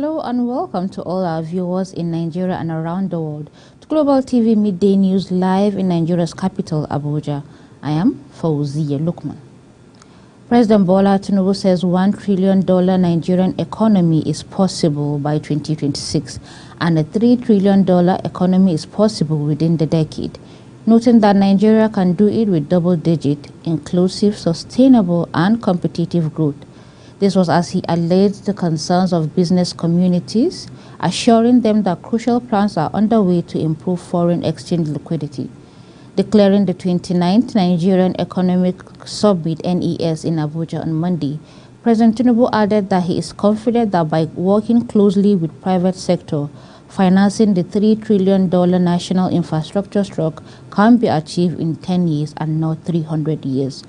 Hello and welcome to all our viewers in Nigeria and around the world to Global TV Midday News live in Nigeria's capital, Abuja. I am Fauziya Lukman. President Bola Tinubu says $1 trillion Nigerian economy is possible by 2026 and a $3 trillion economy is possible within the decade, noting that Nigeria can do it with double-digit, inclusive, sustainable and competitive growth. This was as he allayed the concerns of business communities, assuring them that crucial plans are underway to improve foreign exchange liquidity. Declaring the 29th Nigerian Economic Summit (NES) in Abuja on Monday, President Tinubu added that he is confident that by working closely with private sector, financing the $3 trillion national infrastructure stroke can be achieved in 10 years and not 300 years.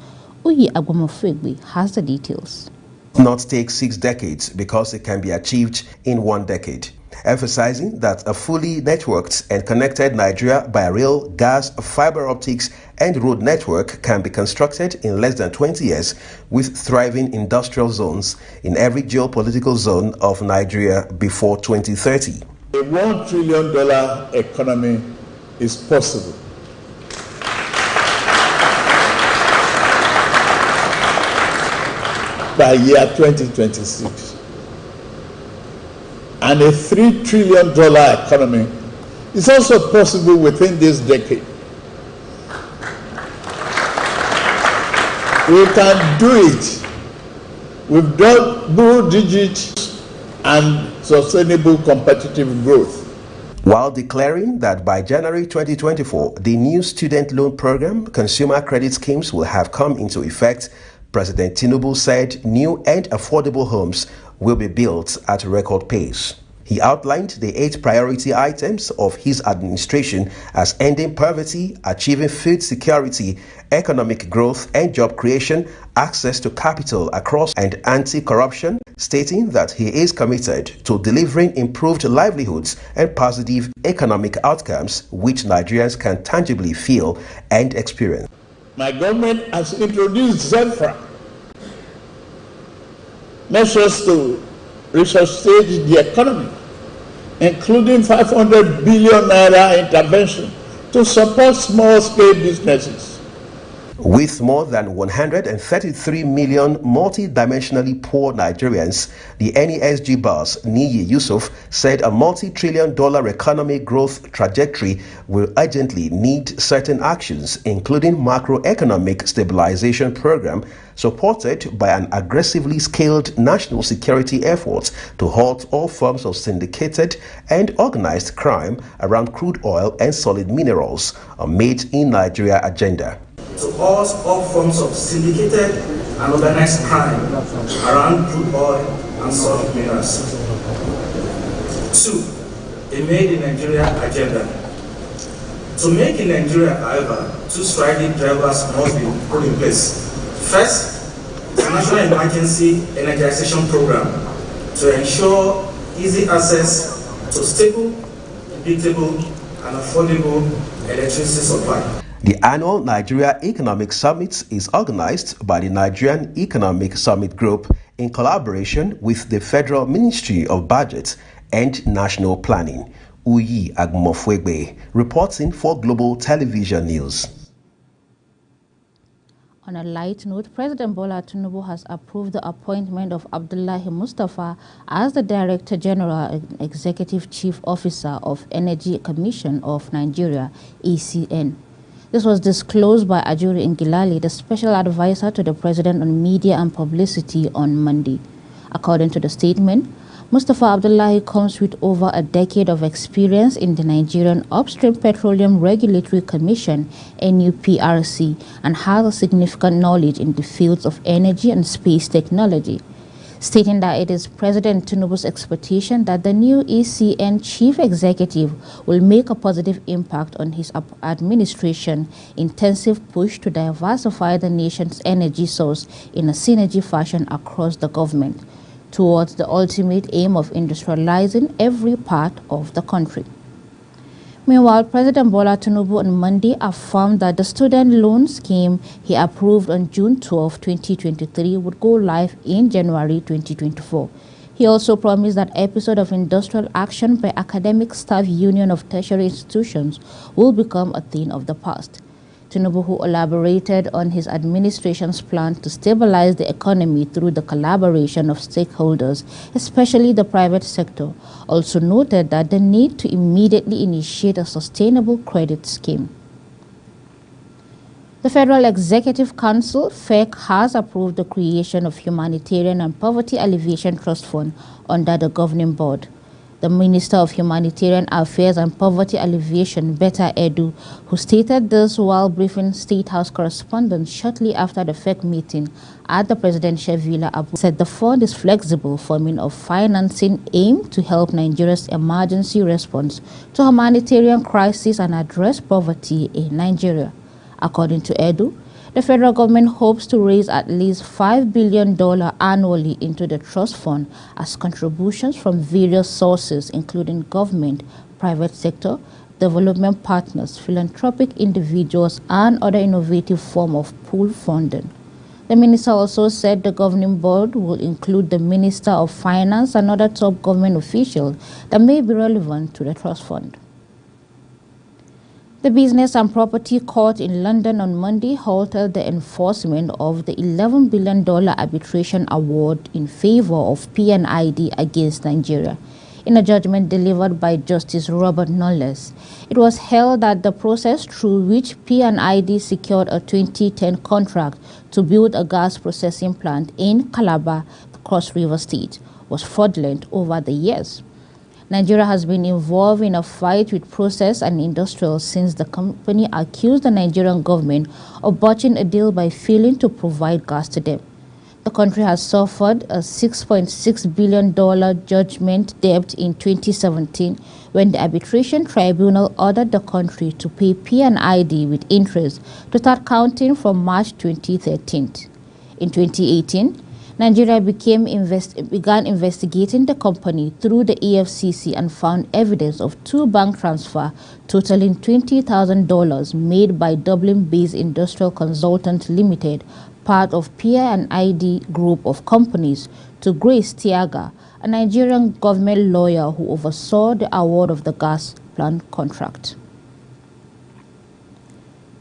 Uyi Agwamofegbe has the details. Not take 6 decades because it can be achieved in 1 decade, emphasizing that a fully networked and connected Nigeria by rail, gas, fiber optics and road network can be constructed in less than 20 years with thriving industrial zones in every geopolitical zone of Nigeria before 2030. A $1 trillion economy is possible. By year 2026, and a $3 trillion economy is also possible within this decade. We can do it with double-digit and sustainable competitive growth. While declaring that by January 2024, the new student loan program, consumer credit schemes will have come into effect, President Tinubu said new and affordable homes will be built at record pace. He outlined the 8 priority items of his administration as ending poverty, achieving food security, economic growth and job creation, access to capital across and anti-corruption, stating that he is committed to delivering improved livelihoods and positive economic outcomes which Nigerians can tangibly feel and experience. My government has introduced ZENFRA, measures to resuscitate the economy, including 500 billion naira intervention to support small-scale businesses. With more than 133 million multi-dimensionally poor Nigerians, the NESG boss, Niyi Yusuf, said a multi-trillion-dollar economic growth trajectory will urgently need certain actions, including macroeconomic stabilization program, supported by an aggressively scaled national security effort to halt all forms of syndicated and organized crime around crude oil and solid minerals, a Made in Nigeria agenda. To halt all forms of syndicated and organized crime around crude oil and solid minerals. 2. A Made in Nigeria agenda. To make in Nigeria, however, 2 striding drivers must be put in place. First, the National Emergency Energization Program to ensure easy access to stable, predictable, and affordable electricity supply. The annual Nigeria Economic Summit is organized by the Nigerian Economic Summit Group in collaboration with the Federal Ministry of Budget and National Planning. Uyi Agwamofegbe, reporting for Global Television News. On a light note, President Bola Tinubu has approved the appointment of Abdullahi Mustafa as the Director General and Executive Chief Officer of Energy Commission of Nigeria, ECN. This was disclosed by Ajuri Ngilali, the Special Advisor to the President on Media and Publicity, on Monday. According to the statement, Mustafa Abdullahi comes with over a decade of experience in the Nigerian Upstream Petroleum Regulatory Commission, NUPRC, and has a significant knowledge in the fields of energy and space technology, stating that it is President Tinubu's expectation that the new ECN chief executive will make a positive impact on his administration's intensive push to diversify the nation's energy source in a synergy fashion across the government, towards the ultimate aim of industrializing every part of the country. Meanwhile, President Bola Tinubu on Monday affirmed that the student loan scheme he approved on June 12, 2023 would go live in January 2024. He also promised that episode of industrial action by Academic Staff Union of Tertiary Institutions will become a thing of the past. Tinubu, who elaborated on his administration's plan to stabilize the economy through the collaboration of stakeholders, especially the private sector, also noted that the need to immediately initiate a sustainable credit scheme. The Federal Executive Council, FEC, has approved the creation of Humanitarian and Poverty Alleviation Trust Fund under the governing board. The Minister of Humanitarian Affairs and Poverty Alleviation, Betta Edu, who stated this while briefing State House correspondents shortly after the FEC meeting at the Presidential Villa Abuja, said the fund is flexible forming of financing aimed to help Nigeria's emergency response to humanitarian crisis and address poverty in Nigeria. According to Edu, the federal government hopes to raise at least $5 billion annually into the trust fund as contributions from various sources, including government, private sector, development partners, philanthropic individuals, and other innovative forms of pool funding. The minister also said the governing board will include the Minister of Finance and other top government officials that may be relevant to the trust fund. The Business and Property Court in London on Monday halted the enforcement of the $11 billion arbitration award in favor of PNID against Nigeria. In a judgment delivered by Justice Robert Knowles, it was held that the process through which PNID secured a 2010 contract to build a gas processing plant in Calabar, Cross River State, was fraudulent over the years. Nigeria has been involved in a fight with Process and Industrial since the company accused the Nigerian government of botching a deal by failing to provide gas to them. The country has suffered a $6.6 billion judgment debt in 2017 when the arbitration tribunal ordered the country to pay PNID with interest to start counting from March 2013. In 2018, Nigeria began investigating the company through the EFCC and found evidence of 2 bank transfers totaling $20,000 made by Dublin-based Industrial Consultant Limited, part of PNID group of companies, to Grace Tiaga, a Nigerian government lawyer who oversaw the award of the gas plant contract.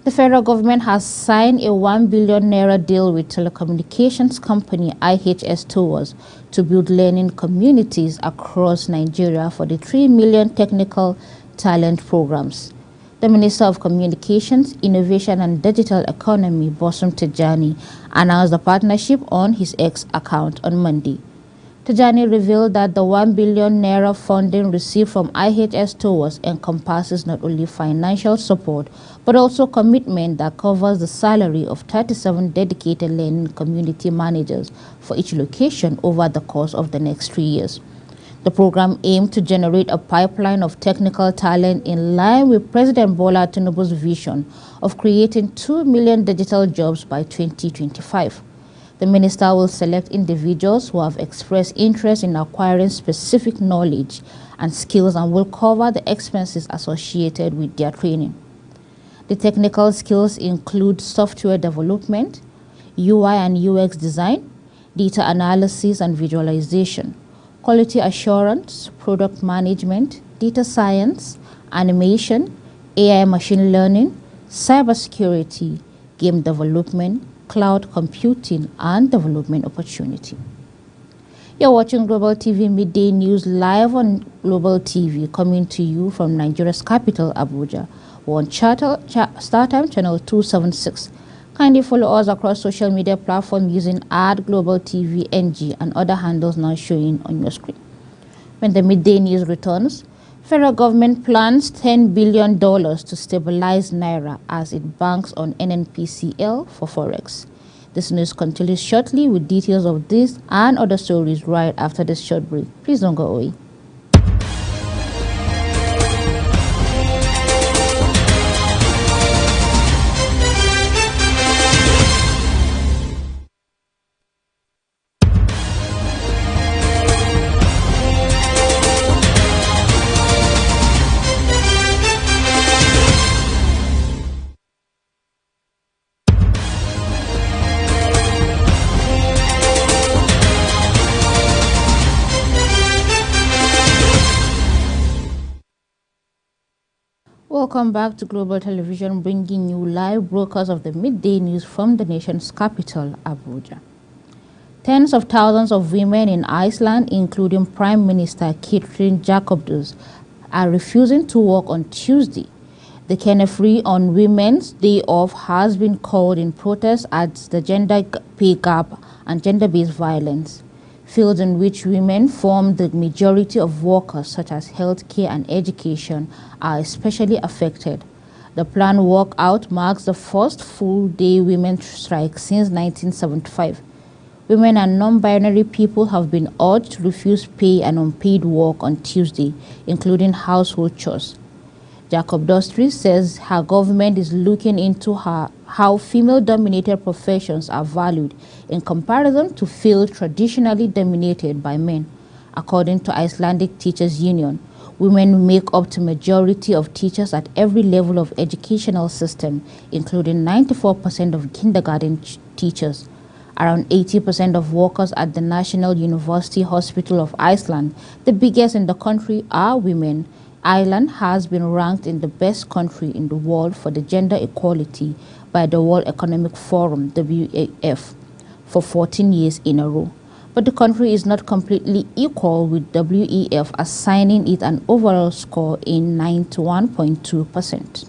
The federal government has signed a $1 billion deal with telecommunications company IHS Towers to build learning communities across Nigeria for the 3 million technical talent programs. The Minister of Communications, Innovation and Digital Economy, Bosom Tijani, announced the partnership on his X account on Monday. Tijani revealed that the $1 billion funding received from IHS Towers encompasses not only financial support, but also commitment that covers the salary of 37 dedicated learning community managers for each location over the course of the next 3 years. The program aimed to generate a pipeline of technical talent in line with President Bola Tinubu's vision of creating 2 million digital jobs by 2025. The minister will select individuals who have expressed interest in acquiring specific knowledge and skills and will cover the expenses associated with their training. The technical skills include software development, UI and UX design, data analysis and visualization, quality assurance, product management, data science, animation, AI machine learning, cybersecurity, game development, cloud computing, and development opportunity. You're watching Global TV Midday News live on Global TV, coming to you from Nigeria's capital, Abuja. We're on StarTime channel 276. Kindly follow us across social media platforms using @GlobalTVNG and other handles now showing on your screen. When the Midday News returns, federal government plans $10 billion to stabilize Naira as it banks on NNPCL for Forex. This news continues shortly with details of this and other stories right after this short break. Please don't go away. welcome back to Global Television, bringing you live broadcasts of the midday news from the nation's capital, Abuja. Tens of thousands of women in Iceland, including Prime Minister Katrín Jakobsdóttir, are refusing to work on Tuesday. The Kennefree on Women's Day Off has been called in protest at the gender pay gap and gender-based violence. Fields in which women form the majority of workers, such as healthcare and education, are especially affected. The planned walkout marks the first full-day women's strike since 1975. Women and non-binary people have been urged to refuse pay and unpaid work on Tuesday, including household chores. Jakobsdóttir says her government is looking into how female-dominated professions are valued in comparison to fields traditionally dominated by men. According to Icelandic Teachers Union, women make up the majority of teachers at every level of educational system, including 94% of kindergarten teachers. Around 80% of workers at the National University Hospital of Iceland, the biggest in the country, are women. Ireland has been ranked in the best country in the world for the gender equality by the World Economic Forum, WEF, for 14 years in a row. But the country is not completely equal, with WEF assigning it an overall score in 91.2%.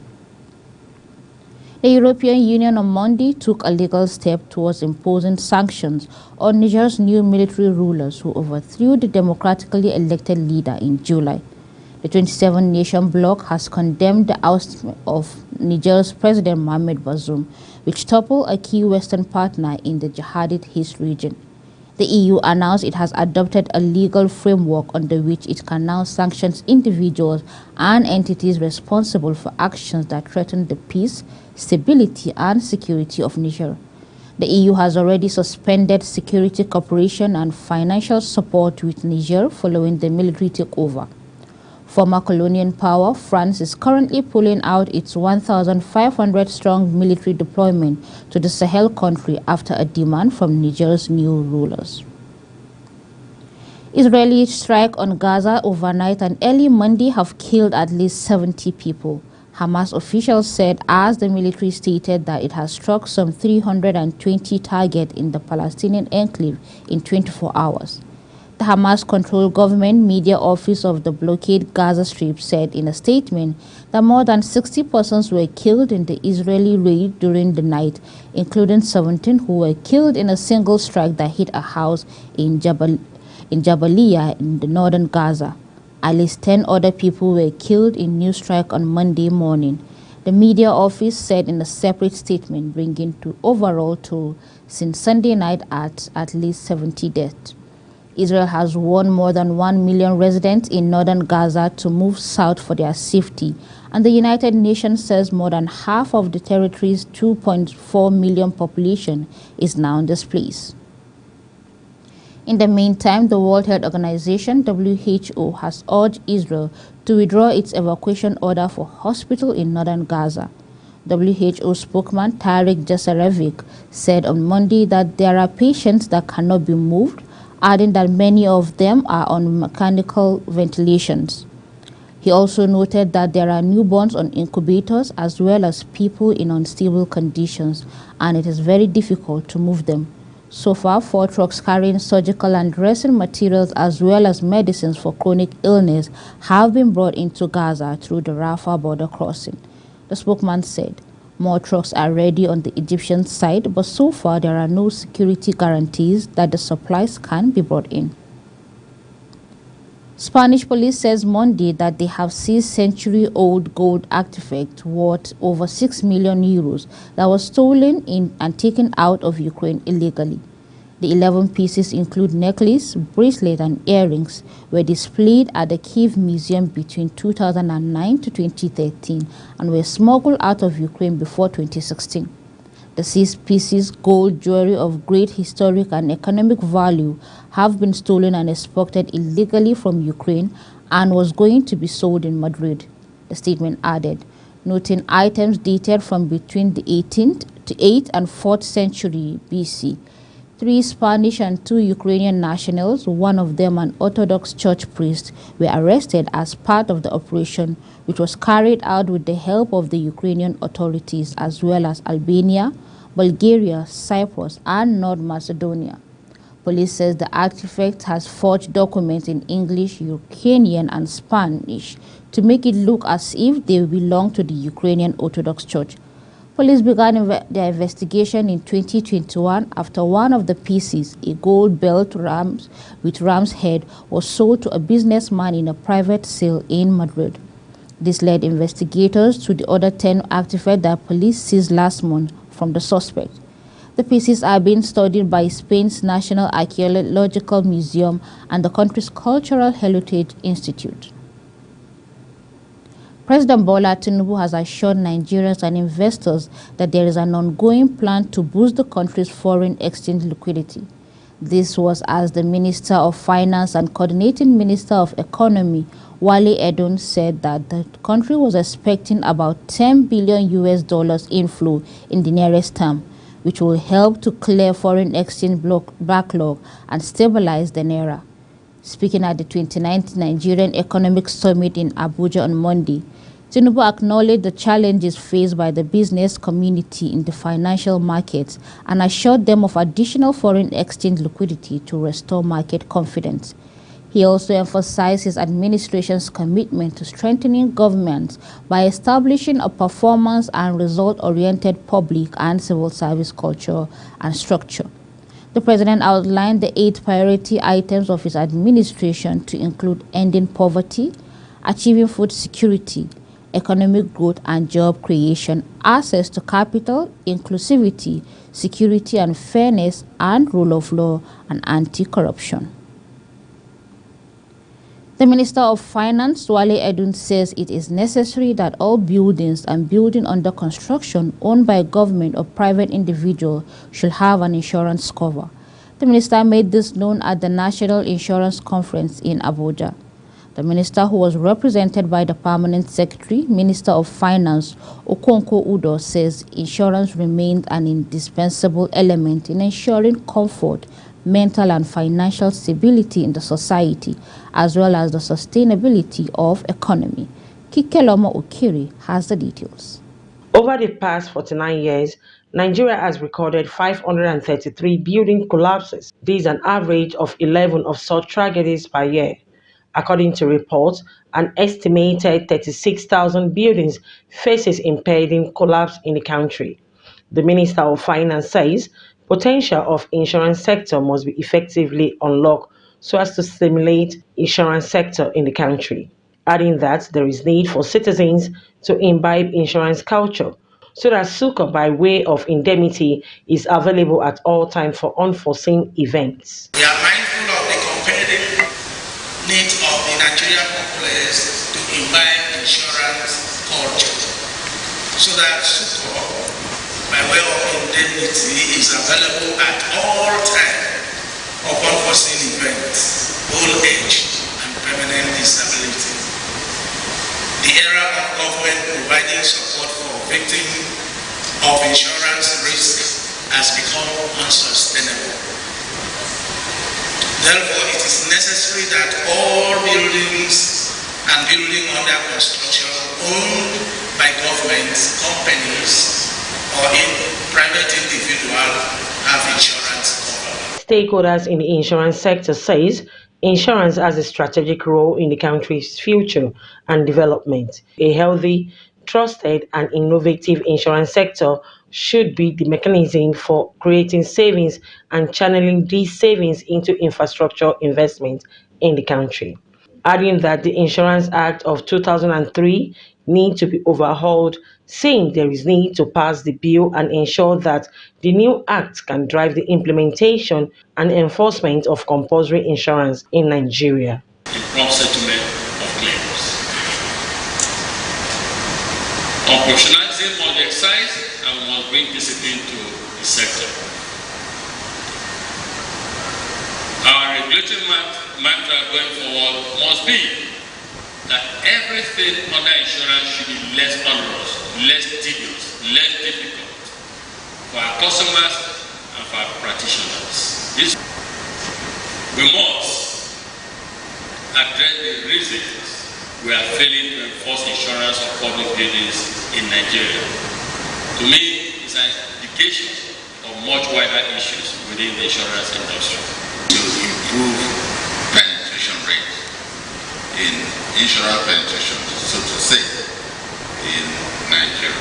The European Union on Monday took a legal step towards imposing sanctions on Niger's new military rulers who overthrew the democratically elected leader in July. The 27-nation bloc has condemned the ousting of Niger's President Mohamed Bazoum, which toppled a key Western partner in the jihadist region. The EU announced it has adopted a legal framework under which it can now sanction individuals and entities responsible for actions that threaten the peace, stability, and security of Niger. The EU has already suspended security cooperation and financial support with Niger following the military takeover. Former colonial power France is currently pulling out its 1,500-strong military deployment to the Sahel country after a demand from Niger's new rulers. Israeli strike on Gaza overnight and early Monday have killed at least 70 people. Hamas officials said as the military stated that it has struck some 320 targets in the Palestinian enclave in 24 hours. The Hamas-controlled government media office of the blockade Gaza Strip said in a statement that more than 60 persons were killed in the Israeli raid during the night, including 17 who were killed in a single strike that hit a house in Jabalia in the northern Gaza. At least 10 other people were killed in new strike on Monday morning, the media office said in a separate statement, bringing to overall toll since Sunday night at least 70 deaths. Israel has warned more than 1 million residents in northern Gaza to move south for their safety, and the United Nations says more than half of the territory's 2.4 million population is now displaced. In the meantime, the World Health Organization, WHO, has urged Israel to withdraw its evacuation order for hospital in northern Gaza. WHO spokesman Tarik Jasarevic said on Monday that there are patients that cannot be moved, adding that many of them are on mechanical ventilations. He also noted that there are newborns on incubators as well as people in unstable conditions, and it is very difficult to move them. So far, 4 trucks carrying surgical and dressing materials as well as medicines for chronic illness have been brought into Gaza through the Rafah border crossing. The spokesman said more trucks are ready on the Egyptian side, but so far there are no security guarantees that the supplies can be brought in. Spanish police says Monday that they have seized century-old gold artifact worth over 6 million euros that was stolen in and taken out of Ukraine illegally. The 11 pieces include necklace, bracelet, and earrings were displayed at the Kyiv Museum between 2009 to 2013 and were smuggled out of Ukraine before 2016. The 6 pieces gold jewelry of great historic and economic value have been stolen and exported illegally from Ukraine and was going to be sold in Madrid, the statement added, noting items dated from between the 18th to 8th and 4th century BC. 3 Spanish and 2 Ukrainian nationals, one of them an Orthodox church priest, were arrested as part of the operation, which was carried out with the help of the Ukrainian authorities as well as Albania, Bulgaria, Cyprus, and North Macedonia. Police says the artifact has forged documents in English, Ukrainian, and Spanish to make it look as if they belong to the Ukrainian Orthodox Church. Police began their investigation in 2021 after one of the pieces, a gold belt with ram's head, was sold to a businessman in a private sale in Madrid. This led investigators to the other 10 artifacts that police seized last month from the suspect. The pieces are being studied by Spain's National Archaeological Museum and the country's Cultural Heritage Institute. President Bola Tinubu has assured Nigerians and investors that there is an ongoing plan to boost the country's foreign exchange liquidity. This was as the Minister of Finance and Coordinating Minister of Economy, Wale Edun, said that the country was expecting about $10 billion inflow in the nearest term, which will help to clear foreign exchange backlog and stabilize the naira. Speaking at the 29th Nigerian Economic Summit in Abuja on Monday, Tinubu acknowledged the challenges faced by the business community in the financial markets and assured them of additional foreign exchange liquidity to restore market confidence. He also emphasized his administration's commitment to strengthening governance by establishing a performance and result-oriented public and civil service culture and structure. The president outlined the 8 priority items of his administration to include ending poverty, achieving food security, economic growth and job creation, access to capital, inclusivity, security and fairness, and rule of law and anti-corruption. The Minister of Finance, Wale Edun, says it is necessary that all buildings and buildings under construction owned by government or private individual should have an insurance cover. The minister made this known at the National Insurance Conference in Abuja. The minister, who was represented by the Permanent Secretary, Minister of Finance, Okonkwo Udo, says insurance remains an indispensable element in ensuring comfort, mental and financial stability in the society, as well as the sustainability of economy. Kikelomo Okiri has the details. Over the past 49 years, Nigeria has recorded 533 building collapses. This is an average of 11 of such tragedies per year. According to reports, an estimated 36,000 buildings faces impending collapse in the country. The Minister of Finance says potential of insurance sector must be effectively unlocked so as to stimulate insurance sector in the country, adding that there is need for citizens to imbibe insurance culture so that succor by way of indemnity is available at all times for unforeseen events. We are mindful of the compelling needs of the Nigerian populace to imbibe insurance culture so that succor by way of indemnity is available at all times of unforeseen events, old age, and permanent disability. The era of government providing support for victims of insurance risk has become unsustainable. Therefore, it is necessary that all buildings and buildings under construction owned by governments, companies, or in private individuals have insurance cover. Stakeholders in the insurance sector says insurance has a strategic role in the country's future and development. A healthy, trusted, and innovative insurance sector should be the mechanism for creating savings and channeling these savings into infrastructure investment in the country. Adding that the Insurance Act of 2003 needs to be overhauled, saying there is need to pass the bill and ensure that the new act can drive the implementation and enforcement of compulsory insurance in Nigeria. The prompt settlement of claims. Operationalizing must be exercised and we must bring discipline to the sector. Our regulatory mantra going forward must be that everything under insurance should be less onerous, less tedious, less difficult for our customers and for our practitioners. We must address the reasons we are failing to enforce insurance on public buildings in Nigeria. To me, it's an indication of much wider issues within the insurance industry. To improve penetration rate in insurance penetration, so to say, in Nigeria.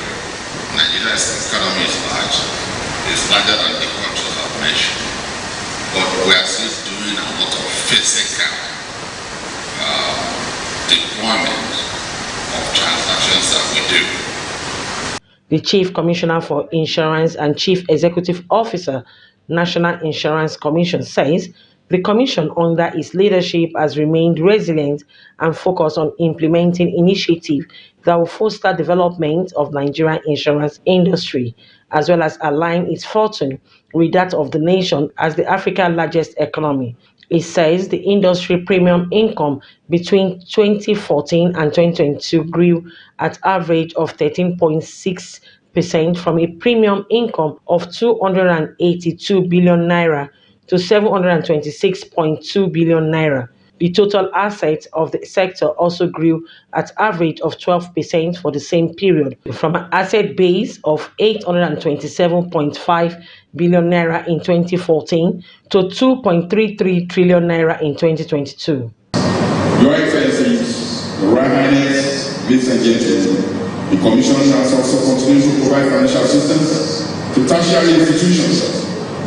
Nigeria's economy is large. It's larger than the countries I've mentioned. But we are still doing a lot of physical deployment of transactions that we do. The Chief Commissioner for Insurance and Chief Executive Officer, National Insurance Commission, says the Commission under its leadership has remained resilient and focused on implementing initiatives that will foster development of Nigerian insurance industry, as well as align its fortune with that of the nation as the Africa's largest economy. It says the industry premium income between 2014 and 2022 grew at average of 13.6% from a premium income of 282 billion naira to 726.2 billion naira. The total assets of the sector also grew at average of 12% for the same period, from an asset base of 827.5 billion naira in 2014 to 2.33 trillion naira in 2022. Your Excellencies, Your Royal Highness, ladies and gentlemen, the Commission has also continued to provide financial assistance to tertiary institutions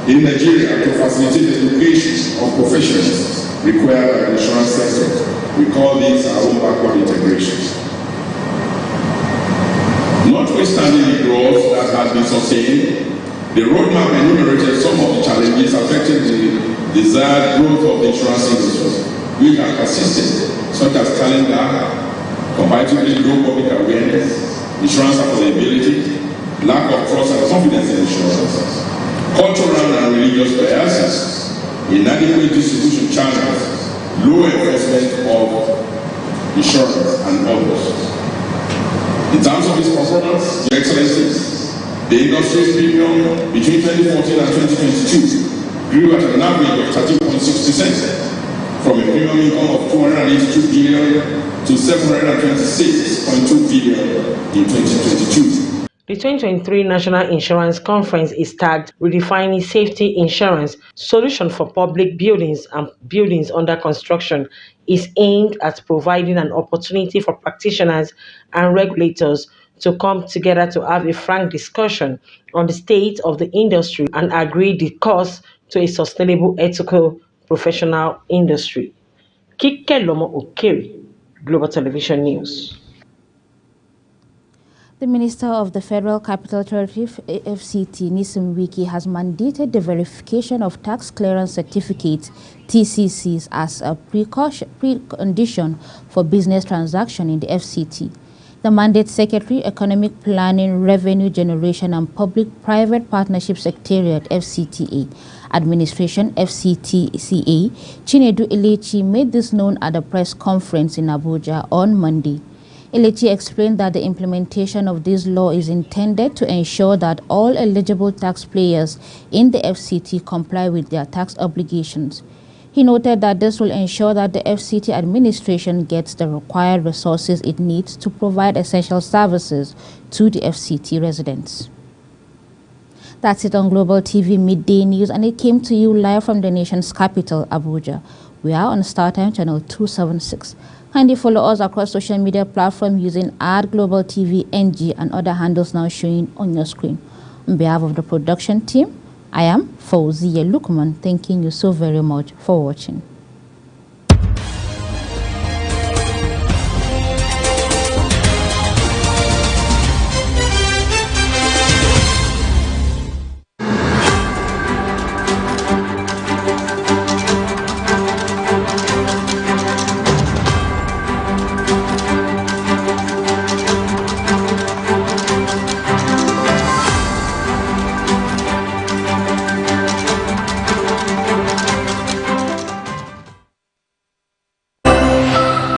in Nigeria to facilitate the education of professionals required by the insurance sector. We call this our own backward integration. Notwithstanding the growth that has been sustained, the roadmap enumerated some of the challenges affecting the desired growth of the insurance industry, which have persisted, such as talent gap, comparatively low public awareness, insurance affordability, lack of trust and confidence in insurance, cultural and religious biases, inadequate distribution channels, low enforcement of insurance, and others. In terms of its performance, Your Excellencies, the industry's premium between 2014 and 2022 grew at an average of 13.6%, from a premium income of 282 billion to 726.2 billion in 2022. The 2023 National Insurance Conference is tagged Redefining Safety Insurance, Solution for Public Buildings and Buildings Under Construction, is aimed at providing an opportunity for practitioners and regulators to come together to have a frank discussion on the state of the industry and agree the course to a sustainable, ethical, professional industry. Kike Lomo Okeri, Global Television News. The Minister of the Federal Capital Territory, FCT, Nyesom Wike, has mandated the verification of tax clearance certificates, TCCs, as a precondition for business transaction in the FCT. The Mandate Secretary, Economic Planning, Revenue Generation and Public-Private Partnership Secretariat, FCTA, Administration, FCTCA, Chinedu Elechi, made this known at a press conference in Abuja on Monday. Elechi explained that the implementation of this law is intended to ensure that all eligible taxpayers in the FCT comply with their tax obligations. He noted that this will ensure that the FCT administration gets the required resources it needs to provide essential services to the FCT residents. That's it on Global TV Midday News, and it came to you live from the nation's capital, Abuja. We are on StarTime channel 276. Kindly follow us across social media platforms using @GlobalTVNG and other handles now showing on your screen. On behalf of the production team, I am Fauziya Lukman, thanking you so very much for watching.